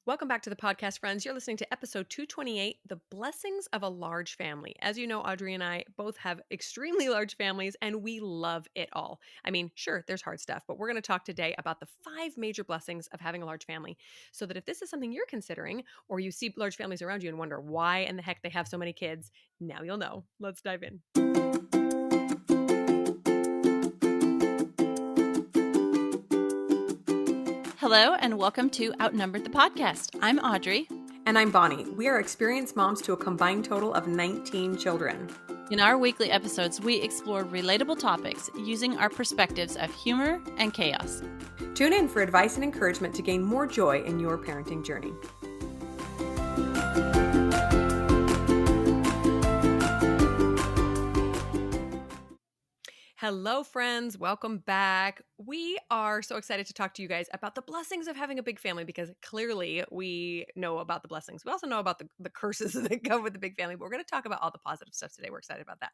Welcome back to the podcast, friends. You're listening to episode 228, The Blessings of a Large Family. As you know, Audrey and I both have extremely large families, and we love it all. I mean, sure, there's hard stuff, but we're going to talk today about the 5 major blessings of having a large family. So that if this is something you're considering, or you see large families around you and wonder why in the heck they have so many kids, now you'll know. Let's dive in. Hello, and welcome to Outnumbered the podcast. I'm Audrey. And I'm Bonnie. We are experienced moms to a combined total of 19 children. In our weekly episodes, we explore relatable topics using our perspectives of humor and chaos. Tune in for advice and encouragement to gain more joy in your parenting journey. Hello, friends. Welcome back. We are so excited to talk to you guys about the blessings of having a big family because clearly we know about the blessings. We also know about the curses that come with the big family, but we're going to talk about all the positive stuff today. We're excited about that.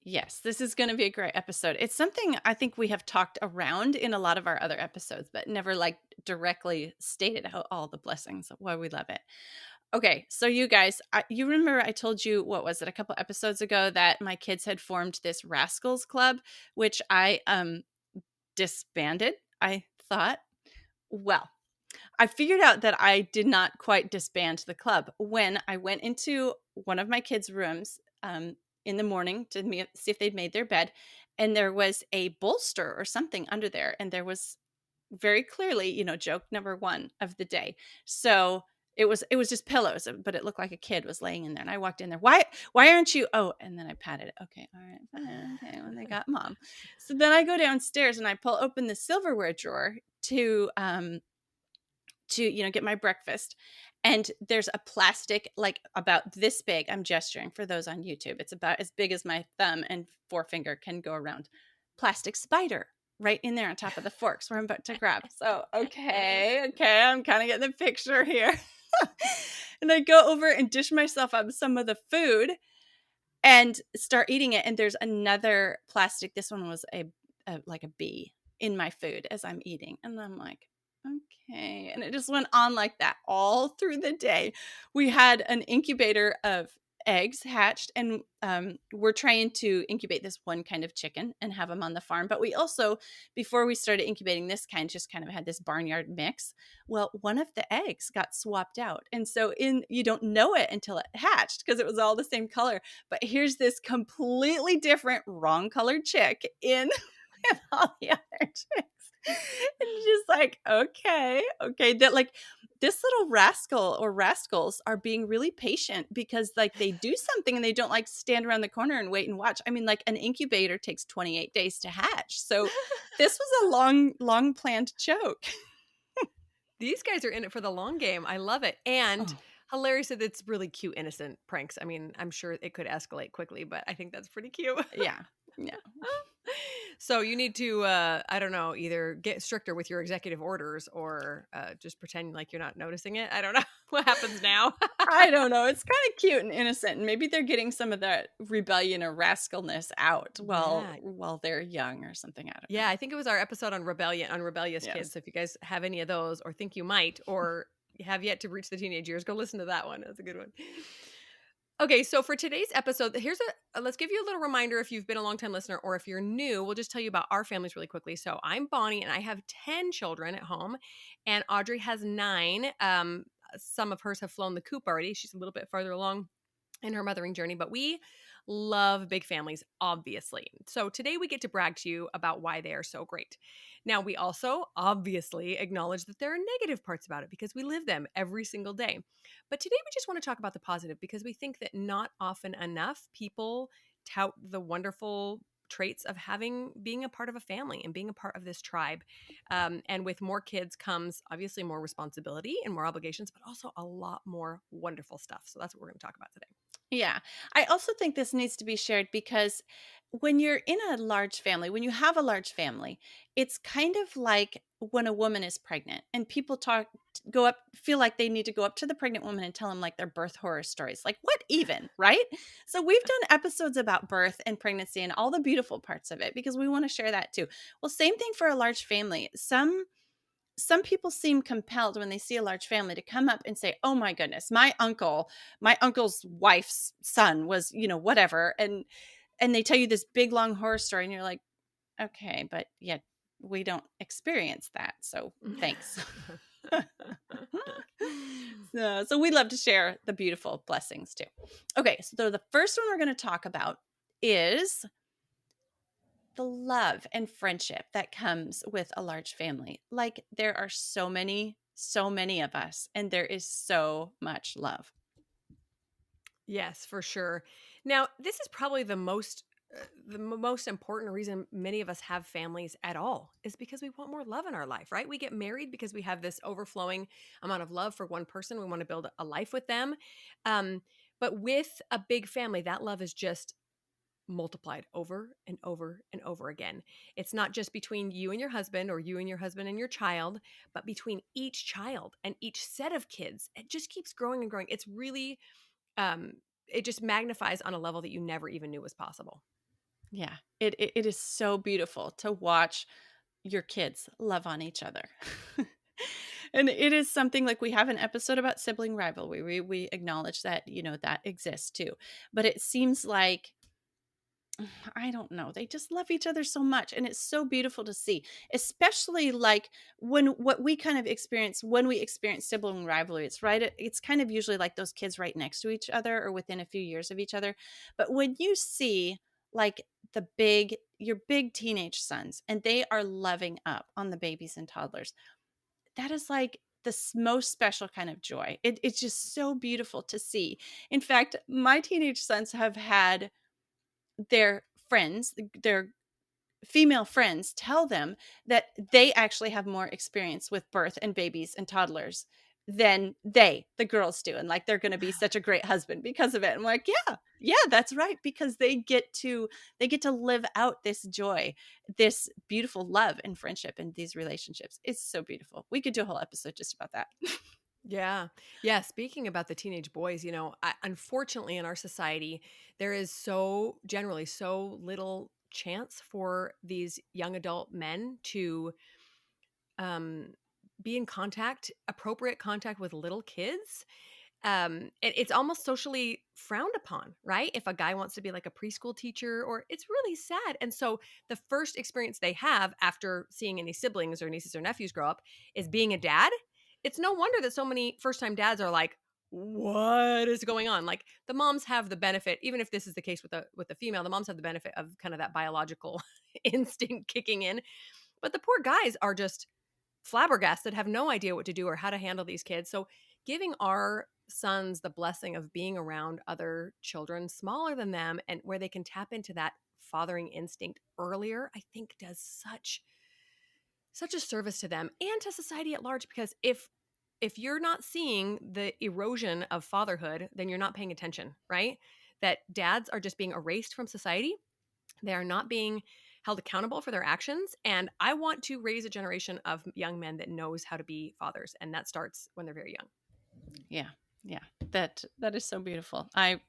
Yes, this is going to be a great episode. It's something I think we have talked around in a lot of our other episodes, but never directly stated how all the blessings, why we love it. Okay, so you guys, you remember I told you, what was it, a couple episodes ago that my kids had formed this Rascals Club, which I disbanded, I thought. Well, I figured out that I did not quite disband the club when I went into one of my kids' rooms in the morning to see if they'd made their bed, and there was a bolster or something under there, and there was very clearly, joke number 1 of the day. So it was just pillows, but it looked like a kid was laying in there. And I walked in there. Why aren't you? Oh, and then I patted it. Okay, all right, fine. Okay, when they got mom. So then I go downstairs and I pull open the silverware drawer to get my breakfast. And there's a plastic, like about this big. I'm gesturing for those on YouTube. It's about as big as my thumb and forefinger can go around. Plastic spider right in there on top of the forks where I'm about to grab. So, okay, I'm kind of getting the picture here. And I go over and dish myself up some of the food and start eating it. And there's another plastic. This one was like a bee in my food as I'm eating. And I'm like, okay. And it just went on like that all through the day. We had an incubator of eggs hatched, and we're trying to incubate this one kind of chicken and have them on the farm. But we also, before we started incubating this kind, just kind of had this barnyard mix. Well, one of the eggs got swapped out. And so you don't know it until it hatched because it was all the same color. But here's this completely different, wrong colored chick in with all the other chicks. And just like, okay, that like this little rascal or rascals are being really patient because like they do something and they don't like stand around the corner and wait and watch. I mean, like an incubator takes 28 days to hatch. So this was a long planned joke. These guys are in it for the long game. I love it. And hilarious that it's really cute, innocent pranks. I mean, I'm sure it could escalate quickly, but I think that's pretty cute. Yeah. So you need to, I don't know, either get stricter with your executive orders or just pretend like you're not noticing it. I don't know what happens now. I don't know. It's kind of cute and innocent. And maybe they're getting some of that rebellion or rascalness out while they're young or something. I don't know. Yeah, I think it was our episode on rebellion, on rebellious kids. So if you guys have any of those or think you might or have yet to reach the teenage years, go listen to that one. That's a good one. Okay, so for today's episode, let's give you a little reminder if you've been a longtime listener or if you're new, we'll just tell you about our families really quickly. So I'm Bonnie and I have 10 children at home and Audrey has 9. Some of hers have flown the coop already. She's a little bit farther along in her mothering journey, but we love big families, obviously. So today we get to brag to you about why they are so great. Now, we also obviously acknowledge that there are negative parts about it because we live them every single day. But today we just want to talk about the positive because we think that not often enough people tout the wonderful traits of being a part of a family and being a part of this tribe. And with more kids comes obviously more responsibility and more obligations, but also a lot more wonderful stuff. So that's what we're going to talk about today. Yeah. I also think this needs to be shared because when you're in a large family, when you have a large family, it's kind of like when a woman is pregnant and people feel like they need to go up to the pregnant woman and tell them like their birth horror stories. Like what even, right? So we've done episodes about birth and pregnancy and all the beautiful parts of it because we want to share that too. Well, same thing for a large family. Some some people seem compelled when they see a large family to come up and say, "Oh my goodness, my uncle's wife's son was, whatever." And they tell you this big long horror story and you're like, "Okay, but yeah, we don't experience that. So, thanks." So we love to share the beautiful blessings too. Okay, so the first one we're going to talk about is the love and friendship that comes with a large family. Like, there are so many of us, and there is so much love. Yes, for sure. Now, this is probably the most important reason many of us have families at all is because we want more love in our life, right? We get married because we have this overflowing amount of love for one person. We want to build a life with them. But with a big family, that love is just multiplied over and over and over again. It's not just between you and your husband or you and your husband and your child, but between each child and each set of kids. It just keeps growing and growing. It's really um, it just magnifies on a level that you never even knew was possible. Yeah, it is so beautiful to watch your kids love on each other. And it is something like we have an episode about sibling rivalry. We acknowledge that, that exists too. But it seems like I don't know. They just love each other so much. And it's so beautiful to see, especially like when what we kind of experience when we experience sibling rivalry. It's right. It's kind of usually like those kids right next to each other or within a few years of each other. But when you see like your big teenage sons and they are loving up on the babies and toddlers, that is like the most special kind of joy. It's just so beautiful to see. In fact, my teenage sons have had their friends, their female friends tell them that they actually have more experience with birth and babies and toddlers than the girls do. And like, they're going to be such a great husband because of it. I'm like, yeah, yeah, that's right. Because they get to live out this joy, this beautiful love and friendship in these relationships. It's so beautiful. We could do a whole episode just about that. Yeah. Yeah. Speaking about the teenage boys, unfortunately in our society, there is generally so little chance for these young adult men to um, be in appropriate contact with little kids. It's almost socially frowned upon, right? If a guy wants to be like a preschool teacher, or it's really sad. And so the first experience they have after seeing any siblings or nieces or nephews grow up is being a dad. It's no wonder that so many first time dads are like, what is going on? Like, the moms have the benefit, even if this is the case with the female, the moms have the benefit of kind of that biological instinct kicking in. But the poor guys are just flabbergasted, have no idea what to do or how to handle these kids. So giving our sons the blessing of being around other children smaller than them and where they can tap into that fathering instinct earlier, I think does such a service to them and to society at large. Because if you're not seeing the erosion of fatherhood, then you're not paying attention, right? That dads are just being erased from society. They are not being held accountable for their actions. And I want to raise a generation of young men that knows how to be fathers. And that starts when they're very young. Yeah. Yeah. That is so beautiful. I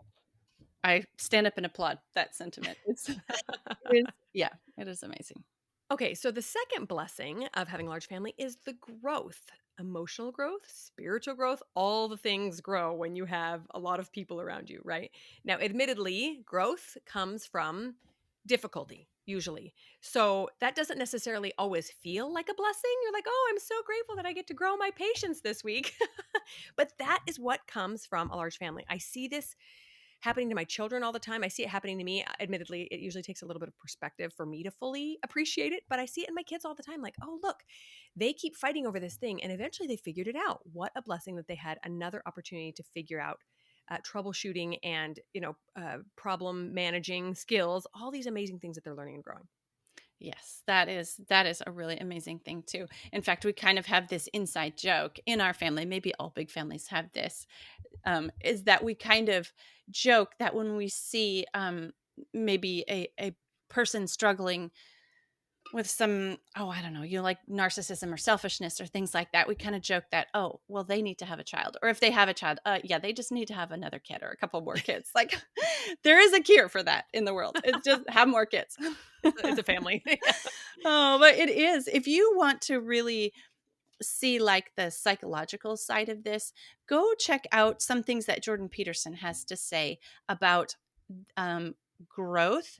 stand up and applaud that sentiment. Yeah, it is amazing. Okay, so the second blessing of having a large family is the growth. Emotional growth, spiritual growth, all the things grow when you have a lot of people around you, right? Now, admittedly, growth comes from difficulty, usually. So that doesn't necessarily always feel like a blessing. You're like, oh, I'm so grateful that I get to grow my patience this week. But that is what comes from a large family. I see this happening to my children all the time. I see it happening to me. Admittedly, it usually takes a little bit of perspective for me to fully appreciate it, but I see it in my kids all the time. Like, oh, look, they keep fighting over this thing, and eventually they figured it out. What a blessing that they had another opportunity to figure out troubleshooting and problem managing skills. All these amazing things that they're learning and growing. Yes, that is a really amazing thing too. In fact, we kind of have this inside joke in our family. Maybe all big families have this. Is that we kind of joke that when we see maybe a person struggling with some, oh, I don't know, like narcissism or selfishness or things like that, we kind of joke that, oh, well, they need to have a child. Or if they have a child, yeah, they just need to have another kid or a couple more kids. Like, there is a cure for that in the world. It's just have more kids. It's a family. Oh, but it is. If you want to really see like the psychological side of this, go check out some things that Jordan Peterson has to say about um, growth,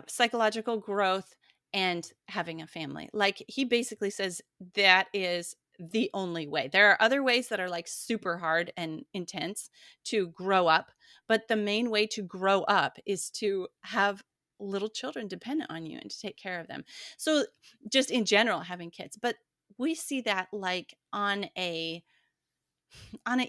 psychological growth, and having a family. Like he basically says that is the only way. There are other ways that are like super hard and intense to grow up, but the main way to grow up is to have little children dependent on you and to take care of them. So just in general having kids, but we see that like on an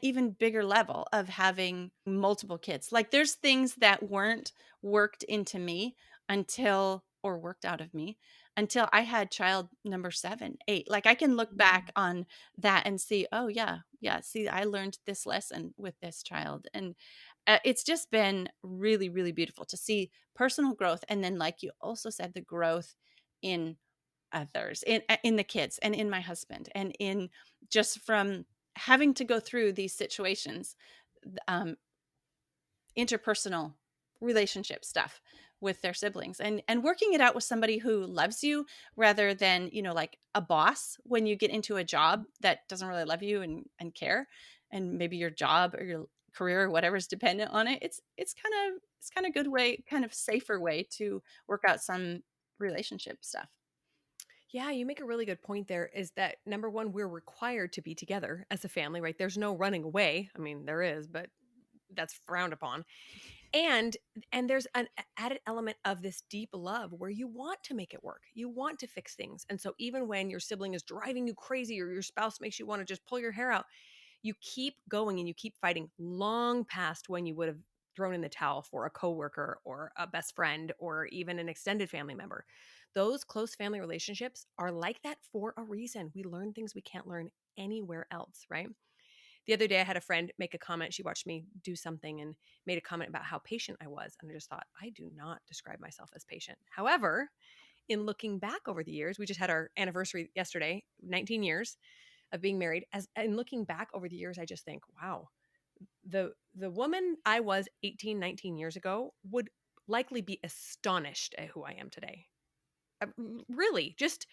even bigger level of having multiple kids. Like there's things that weren't worked into me until or worked out of me until I had child number 7, 8. Like I can look back on that and see, oh yeah, yeah, see I learned this lesson with this child. And it's just been really really beautiful to see personal growth, and then like you also said, the growth in others, in the kids and in my husband, and in just from having to go through these situations, um, interpersonal relationship stuff with their siblings, and working it out with somebody who loves you rather than, like a boss when you get into a job that doesn't really love you and care, and maybe your job or your career or whatever is dependent on it. It's kind of good way, kind of safer way to work out some relationship stuff. Yeah, you make a really good point there is that number one, we're required to be together as a family, right? There's no running away. I mean, there is, but that's frowned upon. And there's an added element of this deep love where you want to make it work. You want to fix things. And so even when your sibling is driving you crazy or your spouse makes you want to just pull your hair out, you keep going and you keep fighting long past when you would have thrown in the towel for a coworker or a best friend or even an extended family member. Those close family relationships are like that for a reason. We learn things we can't learn anywhere else, right? The other day I had a friend make a comment. She watched me do something and made a comment about how patient I was. And I just thought, I do not describe myself as patient. However, in looking back over the years, we just had our anniversary yesterday, 19 years of being married. As and looking back over the years, I just think, wow, the woman I was 18, 19 years ago would likely be astonished at who I am today. Really, just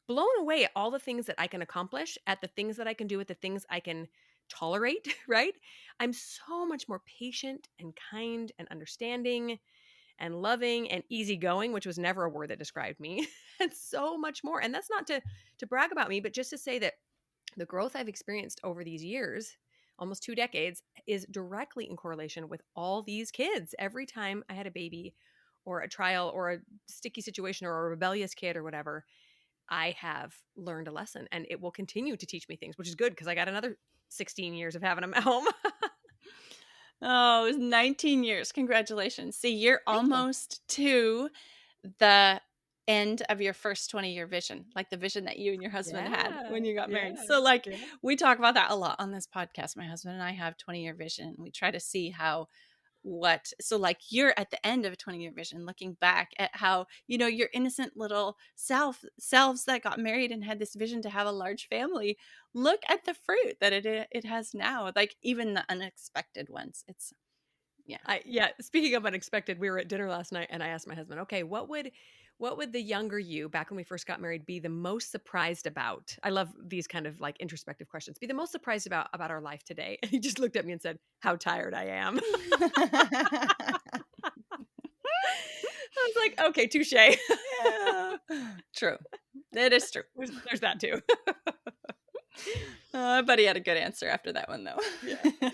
blown away at all the things that I can accomplish, at the things that I can do, at the things I can tolerate, right? I'm so much more patient and kind and understanding and loving and easygoing, which was never a word that described me, and so much more. And that's not to brag about me, but just to say that the growth I've experienced over these years, almost 2 decades, is directly in correlation with all these kids. Every time I had a baby or a trial or a sticky situation or a rebellious kid or whatever, I have learned a lesson and it will continue to teach me things, which is good because I got another 16 years of having them at home. Oh, it was 19 years. Congratulations. See, you're Thank you. almost to the end of your first 20-year vision, like the vision that you and your husband had Yeah. when you got married. Yeah. So, like, Yeah. we talk about that a lot on this podcast. My husband and I have 20-year vision. We try to see how so like you're at the end of a 20-year vision looking back at how your innocent little selves that got married and had this vision to have a large family, look at the fruit that it has now, like even the unexpected ones. It's yeah. Yeah, speaking of unexpected, we were at dinner last night and I asked my husband, "Okay, what would the younger you back when we first got married be the most surprised about?" I love these kind of like introspective questions. Be the most surprised about our life today. And he just looked at me and said, "How tired I am." I was like, "Okay, touche." Yeah. True. It is true. There's that too. I bet he had a good answer after that one, though. Yeah.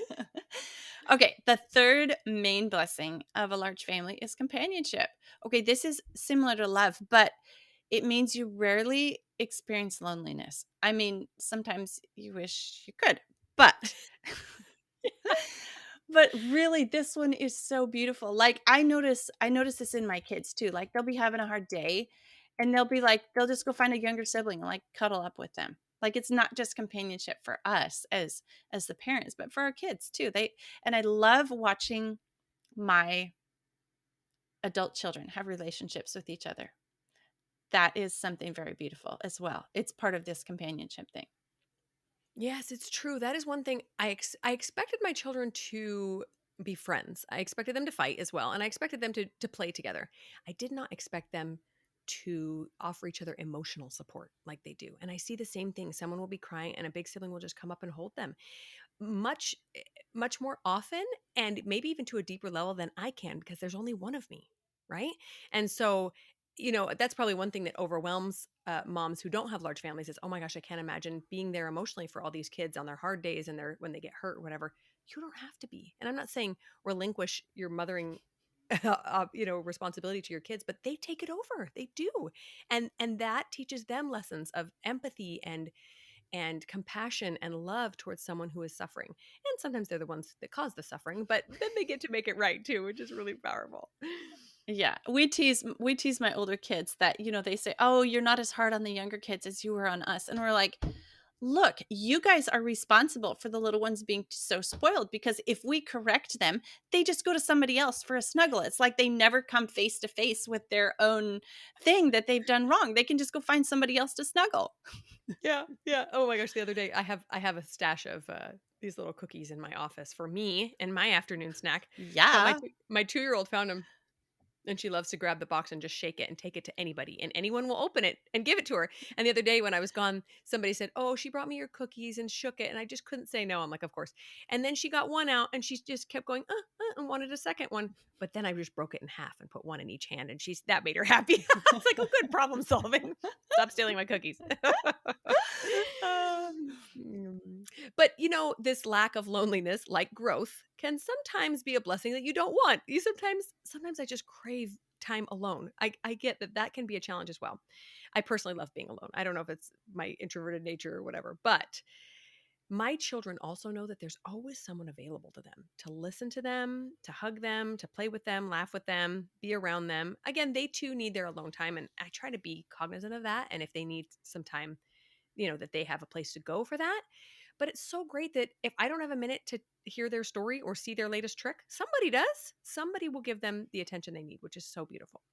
Okay, the third main blessing of a large family is companionship. Okay, this is similar to love, but it means you rarely experience loneliness. I mean, sometimes you wish you could, but really this one is so beautiful. Like I notice this in my kids too. Like they'll be having a hard day and they'll just go find a younger sibling and like cuddle up with them. Like it's not just companionship for us as the parents, but for our kids too. And I love watching my adult children have relationships with each other. That is something very beautiful as well. It's part of this companionship thing. Yes, it's true. That is one thing I expected my children to be friends. I expected them to fight as well, and I expected them to play together. I did not expect them to offer each other emotional support like they do. And I see the same thing. Someone will be crying and a big sibling will just come up and hold them much, much more often, and maybe even to a deeper level than I can, because there's only one of me. Right. And so, that's probably one thing that overwhelms moms who don't have large families is, oh my gosh, I can't imagine being there emotionally for all these kids on their hard days and when they get hurt or whatever. You don't have to be. And I'm not saying relinquish your mothering responsibility to your kids, but they take it over. They do. And that teaches them lessons of empathy and compassion and love towards someone who is suffering. And sometimes they're the ones that cause the suffering, but then they get to make it right too, which is really powerful. Yeah, we tease my older kids that, they say, "Oh, you're not as hard on the younger kids as you were on us." And we're like, "Look, you guys are responsible for the little ones being so spoiled, because if we correct them, they just go to somebody else for a snuggle. It's like they never come face to face with their own thing that they've done wrong. They can just go find somebody else to snuggle." Yeah, yeah. Oh my gosh, the other day I have a stash of these little cookies in my office for me and my afternoon snack. But Yeah. my 2-year-old found them. And she loves to grab the box and just shake it and take it to anybody. And anyone will open it and give it to her. And the other day when I was gone, somebody said, "Oh, she brought me your cookies," and shook it. And I just couldn't say no. I'm like, of course. And then she got one out and she just kept going, and wanted a second one. But then I just broke it in half and put one in each hand. And that made her happy. I was like, oh, good, problem solving. Stop stealing my cookies. Mm. But this lack of loneliness, like growth, can sometimes be a blessing that you don't want. Sometimes I just crave time alone. I get that can be a challenge as well. I personally love being alone. I don't know if it's my introverted nature or whatever, but my children also know that there's always someone available to them, to listen to them, to hug them, to play with them, laugh with them, be around them. Again, they too need their alone time, and I try to be cognizant of that. And if they need some time, that they have a place to go for that. But it's so great that if I don't have a minute to hear their story or see their latest trick, somebody does. Somebody will give them the attention they need, which is so beautiful.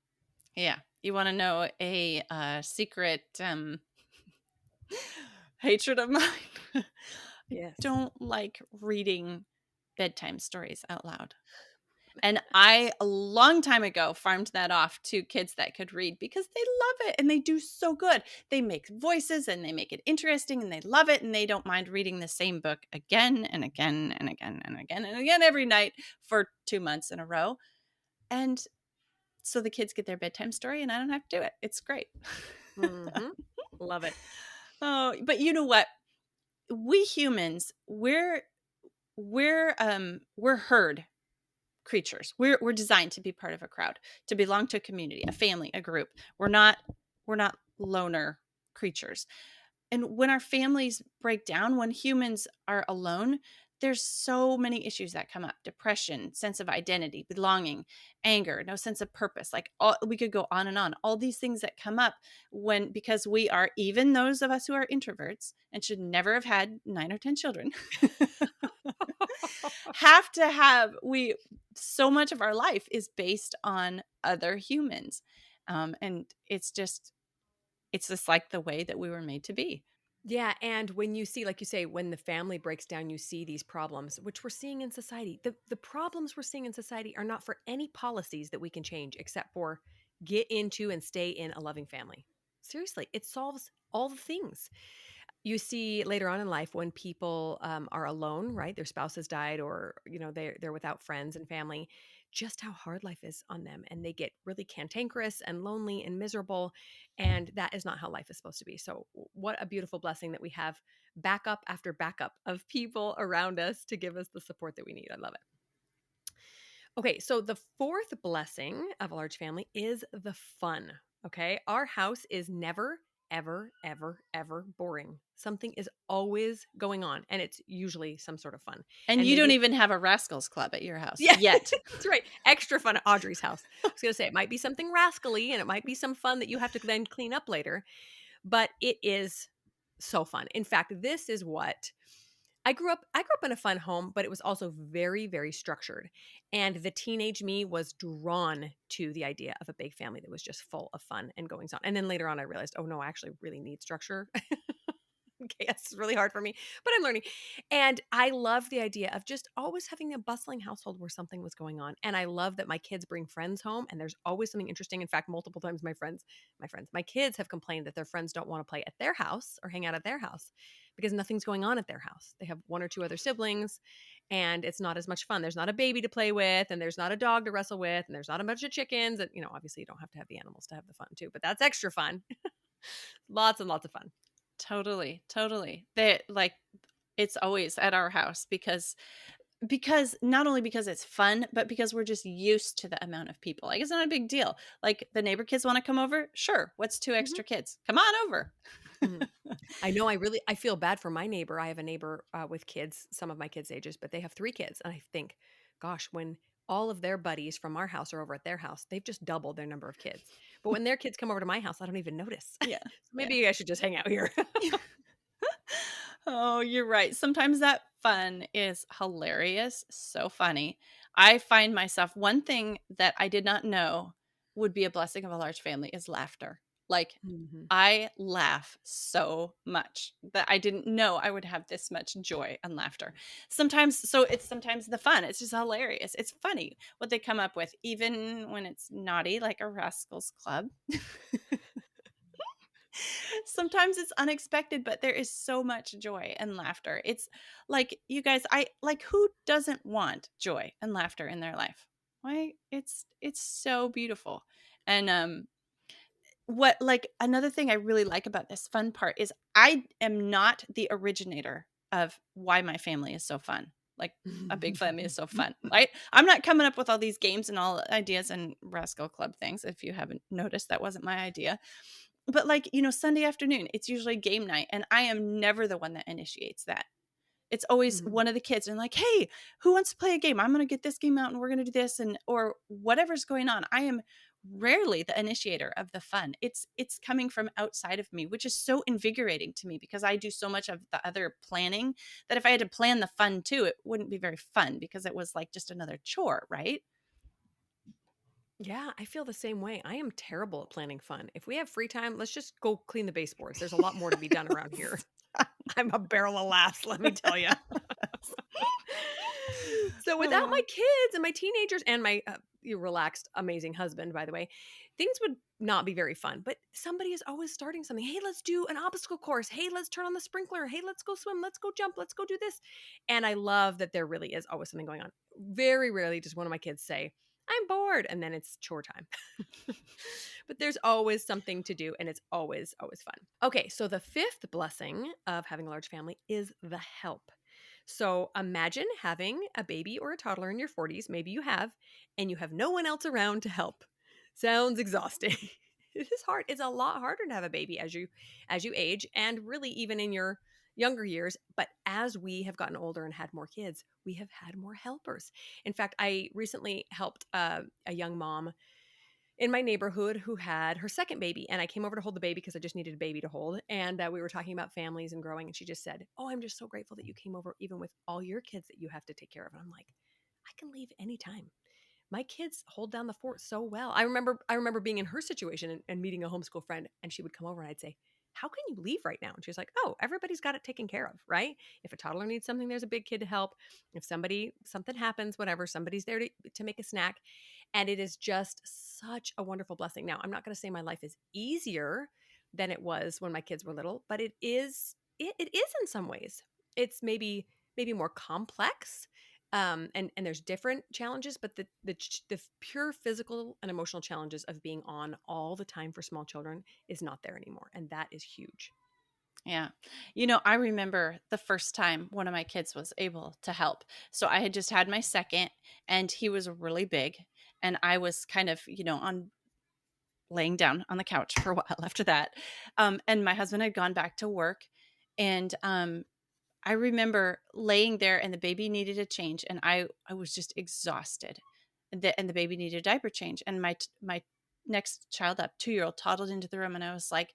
Yeah. You want to know a secret hatred of mine? I Yes. don't like reading bedtime stories out loud. And I, a long time ago, farmed that off to kids that could read because they love it and they do so good. They make voices and they make it interesting and they love it, and they don't mind reading the same book again and again and again and again and again every night for 2 months in a row. And so the kids get their bedtime story and I don't have to do it. It's great. Mm-hmm. Love it. Oh, but you know what? We humans, we're herd creatures. We're designed to be part of a crowd, to belong to a community, a family, a group. We're not loner creatures. And when our families break down, when humans are alone, there's so many issues that come up: depression, sense of identity, belonging, anger, no sense of purpose. Like, we could go on and on. All these things that come up because we are, even those of us who are introverts and should never have had 9 or 10 children, have to have so much of our life is based on other humans. And it's just like the way that we were made to be. Yeah, and when you see, like you say, when the family breaks down, you see these problems, which we're seeing in society. The problems we're seeing in society are not for any policies that we can change, except for get into and stay in a loving family. Seriously, it solves all the things. You see later on in life when people are alone, right? Their spouse has died, or they're without friends and family, just how hard life is on them, and they get really cantankerous and lonely and miserable, and that is not how life is supposed to be. So what a beautiful blessing that we have backup after backup of people around us to give us the support that we need. I love it. Okay, so the fourth blessing of a large family is the fun. Okay, our house is never, ever, ever, ever boring. Something is always going on, and it's usually some sort of fun. And And you don't maybe, even have a rascals club at your house yeah, yet. that's right. Extra fun at Audrey's house. I was going to say it might be something rascally, and it might be some fun that you have to then clean up later, but it is so fun. In fact, this is what I grew up in a fun home, but it was also very, very structured. And the teenage me was drawn to the idea of a big family that was just full of fun and goings on. And then later on I realized, oh no, I actually really need structure. Okay, that's really hard for me, but I'm learning. And I love the idea of just always having a bustling household where something was going on. And I love that my kids bring friends home and there's always something interesting. In fact, multiple times my kids have complained that their friends don't want to play at their house or hang out at their house because nothing's going on at their house. They have one or two other siblings and it's not as much fun. There's not a baby to play with and there's not a dog to wrestle with and there's not a bunch of chickens and obviously you don't have to have the animals to have the fun too, but that's extra fun. Lots and lots of fun. Totally, totally. They like it's always at our house because not only because it's fun, but because we're just used to the amount of people. Like it's not a big deal. Like the neighbor kids want to come over? Sure. What's two Mhm. extra kids? Come on over. Mhm. I know I feel bad for my neighbor. I have a neighbor, with kids, some of my kids' ages, but they have 3 kids, and I think, gosh, when all of their buddies from our house are over at their house, they've just doubled their number of kids. But when their kids come over to my house, I don't even notice. Yeah. So Yeah. maybe I should just hang out here. Oh, you're right. Sometimes that fun is hilarious. So funny. I find myself one thing that I did not know would be a blessing of a large family is laughter. Like, Mhm. I laugh so much that I didn't know I would have this much joy and laughter. So it's sometimes the fun. It's just hilarious. It's funny what they come up with, even when it's naughty, like a Rascals Club. Sometimes it's unexpected, but there is so much joy and laughter. It's like you guys, I like who doesn't want joy and laughter in their life? Right? It's so beautiful. And what like another thing I really like about this fun part is I am not the originator of why my family is so fun. Like a big family is so fun, right? I'm not coming up with all these games and all ideas and Rascal Club things. If you haven't noticed, that wasn't my idea. But like, Sunday afternoon, it's usually game night, and I am never the one that initiates that. It's always Mhm. one of the kids and like, "Hey, who wants to play a game? I'm going to get this game out and we're going to do this," and or whatever's going on. I am rarely the initiator of the fun. It's coming from outside of me, which is so invigorating to me because I do so much of the other planning that if I had to plan the fun too, it wouldn't be very fun because it was like just another chore, right? Yeah, I feel the same way. I am terrible at planning fun. If we have free time, let's just go clean the baseboards. There's a lot more to be done around here. I'm a barrel of laughs, let me tell you. So without my Oh. kids and my teenagers and my you relaxed, amazing husband, by the way, things would not be very fun. But somebody is always starting something. Hey, let's do an obstacle course. Hey, let's turn on the sprinkler. Hey, let's go swim. Let's go jump. Let's go do this. And I love that there really is always something going on. Very rarely does one of my kids say, I'm bored. And then it's chore time. But there's always something to do and it's always, always fun. Okay, so the fifth blessing of having a large family is the help. So imagine having a baby or a toddler in your 40s, maybe you have, and you have no one else around to help. Sounds exhausting. It is hard. It's a lot harder to have a baby as you age and really even in your younger years, but as we have gotten older and had more kids, we have had more helpers. In fact, I recently helped a young mom in my neighborhood who had her second baby. And I came over to hold the baby because I just needed a baby to hold. And we were talking about families and growing. And she just said, Oh, I'm just so grateful that you came over, even with all your kids that you have to take care of. And I'm like, I can leave anytime. My kids hold down the fort so well. I remember being in her situation and meeting a homeschool friend, and she would come over and I'd say, how can you leave right now? And she's like, oh, everybody's got it taken care of, right? If a toddler needs something, there's a big kid to help. If something happens, whatever, somebody's there to make a snack. And it is just such a wonderful blessing. Now, I'm not going to say my life is easier than it was when my kids were little, but it is in some ways. It's maybe more complex, and there's different challenges, but the pure physical and emotional challenges of being on all the time for small children is not there anymore, and that is huge. Yeah. I remember the first time one of my kids was able to help. So I had just had my second and he was really big and I was kind of, on laying down on the couch for a while after that. And my husband had gone back to work and I remember laying there and the baby needed a change and I was just exhausted. And the baby needed a diaper change and my next child up, 2-year-old toddled into the room and I was like,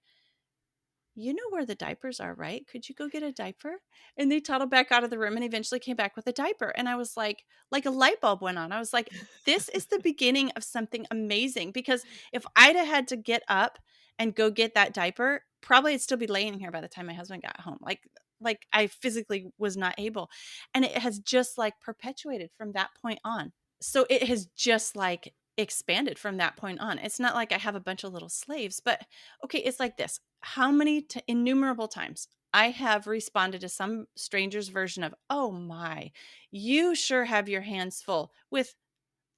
you know where the diapers are, right? Could you go get a diaper? And they toddled back out of the room and eventually came back with a diaper. And I was like a light bulb went on. I was like, this is the beginning of something amazing. Because if I'd have had to get up and go get that diaper, probably I'd still be laying here by the time my husband got home. Like I physically was not able. And it has just like perpetuated from that point on. So it has just like expanded from that point on. It's not like I have a bunch of little slaves, but okay, it's like this. How many innumerable times I have responded to some stranger's version of, "Oh my, you sure have your hands full," with,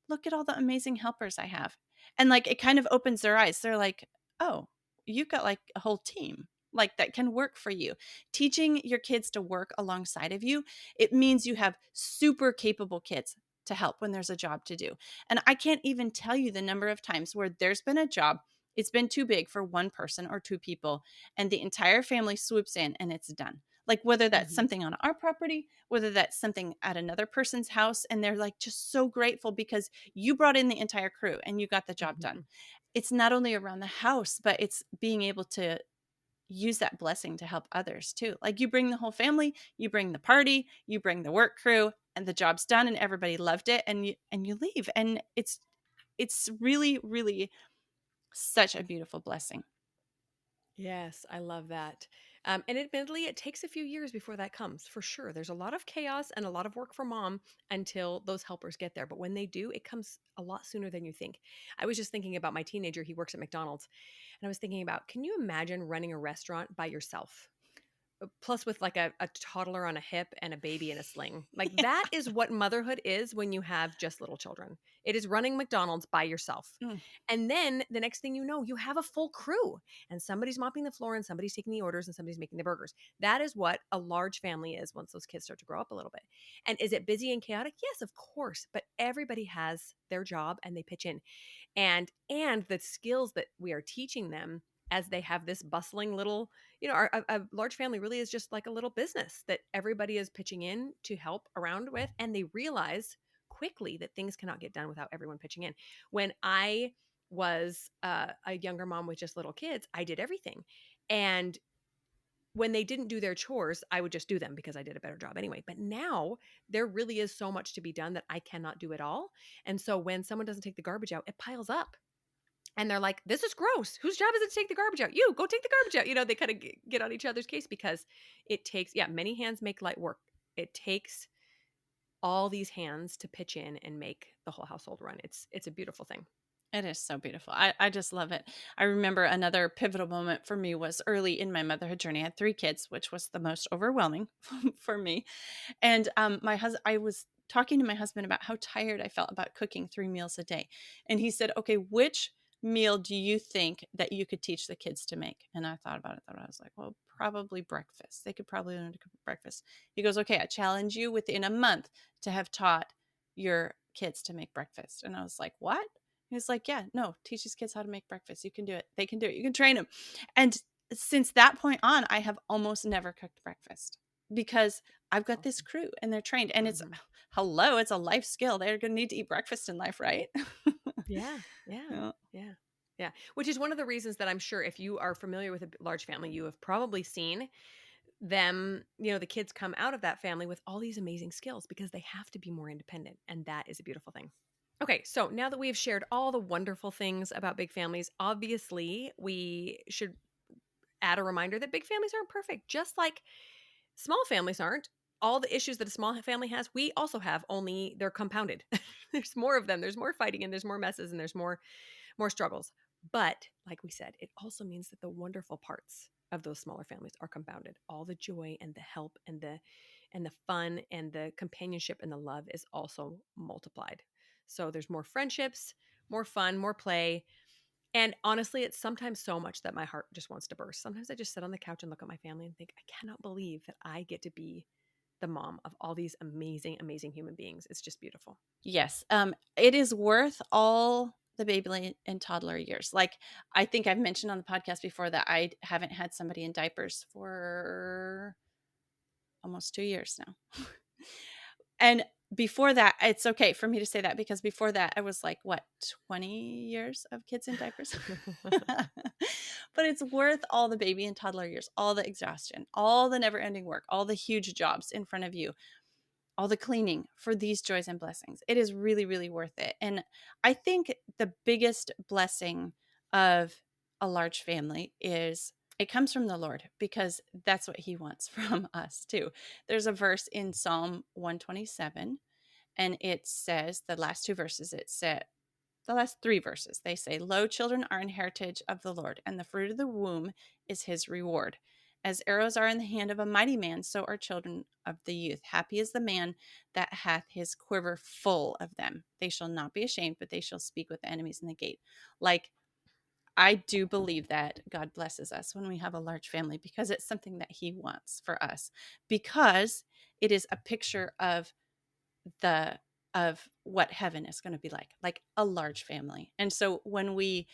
"Look at all the amazing helpers I have." And like it kind of opens their eyes. They're like, "Oh, you've got like a whole team like that can work for you." Teaching your kids to work alongside of you, it means you have super capable kids to help when there's a job to do. And I can't even tell you the number of times where there's been a job, it's been too big for one person or two people, and the entire family swoops in and it's done. Like whether that's Mhm. something on our property, whether that's something at another person's house, and they're like just so grateful because you brought in the entire crew and you got the job done. Mhm. It's not only around the house, but it's being able to use that blessing to help others too. Like you bring the whole family, you bring the party, you bring the work crew, and the job's done and everybody loved it, and you leave. And it's really, really such a beautiful blessing. Yes, I love that. And admittedly, it takes a few years before that comes, for sure. There's a lot of chaos and a lot of work for mom until those helpers get there. But when they do, it comes a lot sooner than you think. I was just thinking about my teenager. He works at McDonald's. And I was thinking about, can you imagine running a restaurant by yourself? Plus with like a toddler on a hip and a baby in a sling. Like that is what motherhood is when you have just little children. It is running McDonald's by yourself. Mm, And then the next thing you know, you have a full crew and somebody's mopping the floor and somebody's taking the orders and somebody's making the burgers. That is what a large family is once those kids start to grow up a little bit. And is it busy and chaotic? Yes, of course, but everybody has their job and they pitch in. And the skills that we are teaching them as they have this bustling little, a large family really is just like a little business that everybody is pitching in to help around with, and they realize quickly that things cannot get done without everyone pitching in. When I was a younger mom with just little kids, I did everything. And when they didn't do their chores, I would just do them because I did a better job anyway. But now there really is so much to be done that I cannot do it all. And so when someone doesn't take the garbage out, it piles up. And they're like, this is gross. Whose job is it to take the garbage out? You go take the garbage out. They kind of get on each other's case because it takes, yeah, many hands make light work. It takes all these hands to pitch in and make the whole household run. It's a beautiful thing. it is so beautiful. I just love it. I remember another pivotal moment for me was early in my motherhood journey. I had three kids, which was the most overwhelming for me. And my husband, I was talking to my husband about how tired I felt about cooking 3 meals a day. And he said, "Okay, which meal do you think that you could teach the kids to make?" And I thought about it. Thought I was like, "Well, probably breakfast. They could probably learn to cook breakfast." He goes, "Okay, I challenge you within a month to have taught your kids to make breakfast." And I was like, "What?" He was like, "Yeah, no, teach these kids how to make breakfast. You can do it. They can do it. You can train them." And since that point on, I have almost never cooked breakfast because I've got this Awesome. crew and they're trained, and it's Hmm. hello, it's a life skill. They're going to need to eat breakfast in life, right? Yeah, yeah, Yeah. yeah, yeah. Which is one of the reasons that I'm sure if you are familiar with a large family, you have probably seen them, the kids come out of that family with all these amazing skills because they have to be more independent. And that is a beautiful thing. Okay, so now that we've shared all the wonderful things about big families, obviously we should add a reminder that big families aren't perfect, just like small families aren't. All the issues that a small family has, we also have, only they're compounded. There's more of them. There's more fighting and there's more messes and there's more struggles. But like we said, it also means that the wonderful parts of those smaller families are compounded. All the joy and the help and the fun and the companionship and the love is also multiplied. So there's more friendships, more fun, more play. And honestly, it's sometimes so much that my heart just wants to burst. Sometimes I just sit on the couch and look at my family and think, I cannot believe that I get to be the mom of all these amazing, amazing human beings. It's just beautiful. Yes. It is worth all the baby and toddler years. Like I think I've mentioned on the podcast before that I haven't had somebody in diapers for almost 2 years now. And before that, it's okay for me to say that because before that, I was like, what, 20 years of kids in diapers? But it's worth all the baby and toddler years, all the exhaustion, all the never ending work, all the huge jobs in front of you, all the cleaning for these joys and blessings. It is really, really worth it. And I think the biggest blessing of a large family is it comes from the Lord because that's what he wants from us too. There's a verse in Psalm 127, and it says the last two verses, it said the last three verses, they say, "Lo, children are an heritage of the Lord, and the fruit of the womb is his reward. As arrows are in the hand of a mighty man, so are children of the youth. Happy is the man that hath his quiver full of them. They shall not be ashamed, but they shall speak with the enemies in the gate." Like, I do believe that God blesses us when we have a large family because it's something that he wants for us, because it is a picture the of what heaven is going to be like a large family. And so when we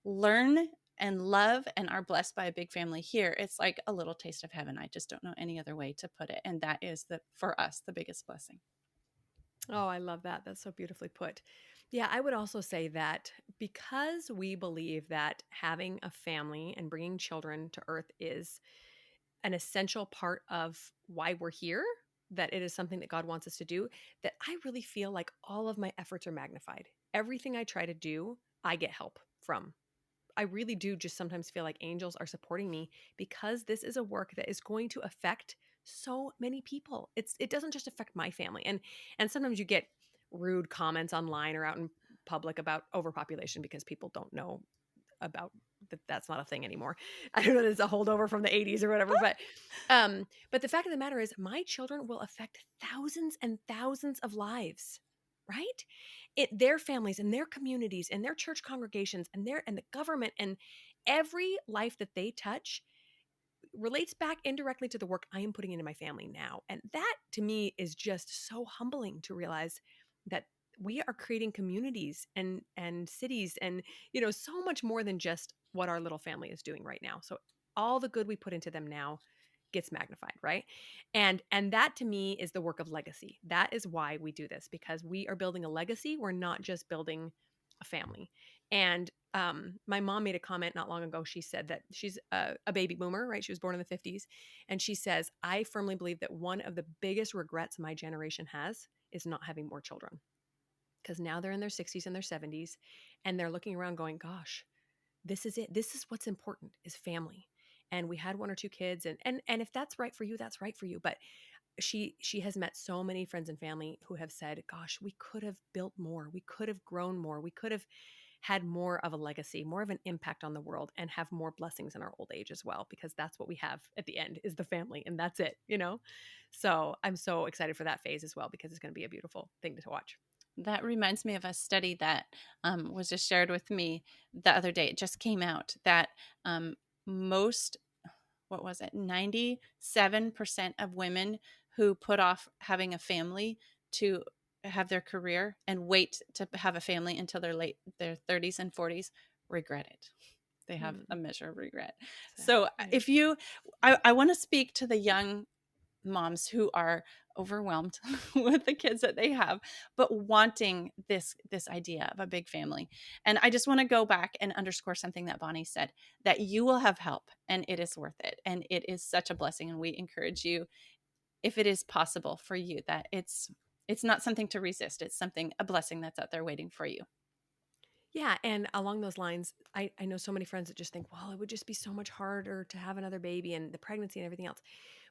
learn and love and are blessed by a big family here, it's like a little taste of heaven. I just don't know any other way to put it. And that is for us, the biggest blessing. Oh, I love that. That's so beautifully put. Yeah, I would also say that because we believe that having a family and bringing children to earth is an essential part of why we're here, that it is something that God wants us to do, that I really feel like all of my efforts are magnified. Everything I try to do, I get help from. I really do just sometimes feel like angels are supporting me because this is a work that is going to affect so many people. It doesn't just affect my family. And sometimes you get rude comments online or out in public about overpopulation because people don't know about that that's not a thing anymore. I don't know, it's a holdover from the 80s or whatever, but the fact of the matter is my children will affect thousands and thousands of lives, right? Their families and their communities and their church congregations and the government and every life that they touch relates back indirectly to the work I am putting into my family now. And that to me is just so humbling to realize that we are creating communities and cities and so much more than just what our little family is doing right now. So all the good we put into them now gets magnified, right? And that to me is the work of legacy. That is why we do this, because we are building a legacy. We're not just building a family. And my mom made a comment not long ago. She said that she's a baby boomer, right? She was born in the 50s. And she says, I firmly believe that one of the biggest regrets my generation has is not having more children. Because now they're in their 60s and their 70s, and they're looking around going, gosh, this is it. This is what's important, is family. And we had one or two kids, and if that's right for you, that's right for you. But she has met so many friends and family who have said, gosh, we could have built more, we could have grown more, we could have had more of a legacy, more of an impact on the world, and have more blessings in our old age as well, because that's what we have at the end, is the family, and that's it. So I'm so excited for that phase as well, because it's going to be a beautiful thing to watch. That reminds me of a study that was just shared with me the other day. It just came out that most, what was it, 97% of women who put off having a family to have their career and wait to have a family until their 30s and 40s regret it. They have a measure of regret. Sad, So right? if you, I want to speak to the young moms who are overwhelmed with the kids that they have, but wanting this idea of a big family. And I just want to go back and underscore something that Bonnie said, that you will have help and it is worth it, and it is such a blessing. And we encourage you, if it is possible for you, that it's not something to resist. It's a blessing that's out there waiting for you. Yeah, and along those lines, I know so many friends that just think, well, it would just be so much harder to have another baby and the pregnancy and everything else.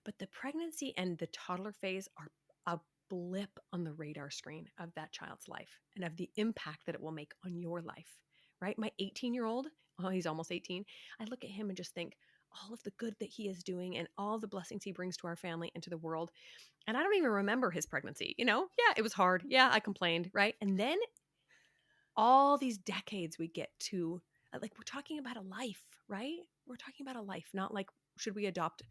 But the pregnancy and the toddler phase are a blip on the radar screen of that child's life and of the impact that it will make on your life, right? My 18-year-old, oh, he's almost 18. I look at him and just think all of the good that he is doing and all the blessings he brings to our family and to the world. And I don't even remember his pregnancy. Yeah, it was hard. Yeah, I complained, right? And then all these decades we get to, like, we're talking about a life, right? We're talking about a life, not like, should we adopt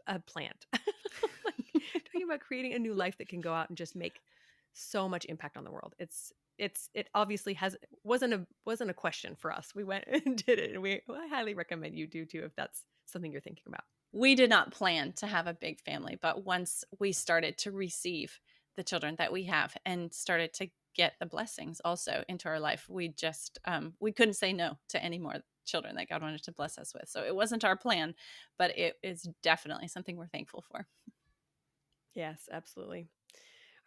a plant? Like, talking about creating a new life that can go out and just make so much impact on the world. It obviously wasn't a question for us. We went and did it, and I highly recommend you do too, if that's something you're thinking about. We did not plan to have a big family, but once we started to receive the children that we have and started to get the blessings also into our life, we just we couldn't say no to any more children that God wanted to bless us with. So it wasn't our plan, but it is definitely something we're thankful for. Yes, absolutely.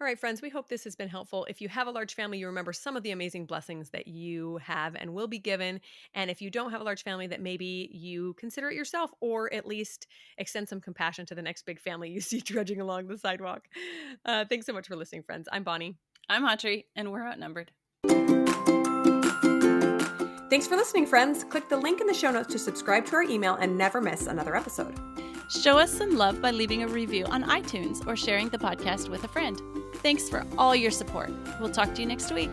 All right, friends, we hope this has been helpful. If you have a large family, you remember some of the amazing blessings that you have and will be given. And if you don't have a large family, that maybe you consider it yourself, or at least extend some compassion to the next big family you see trudging along the sidewalk. Thanks so much for listening, friends. I'm Bonnie. I'm Audrey, and we're outnumbered. Thanks for listening, friends. Click the link in the show notes to subscribe to our email and never miss another episode. Show us some love by leaving a review on iTunes or sharing the podcast with a friend. Thanks for all your support. We'll talk to you next week.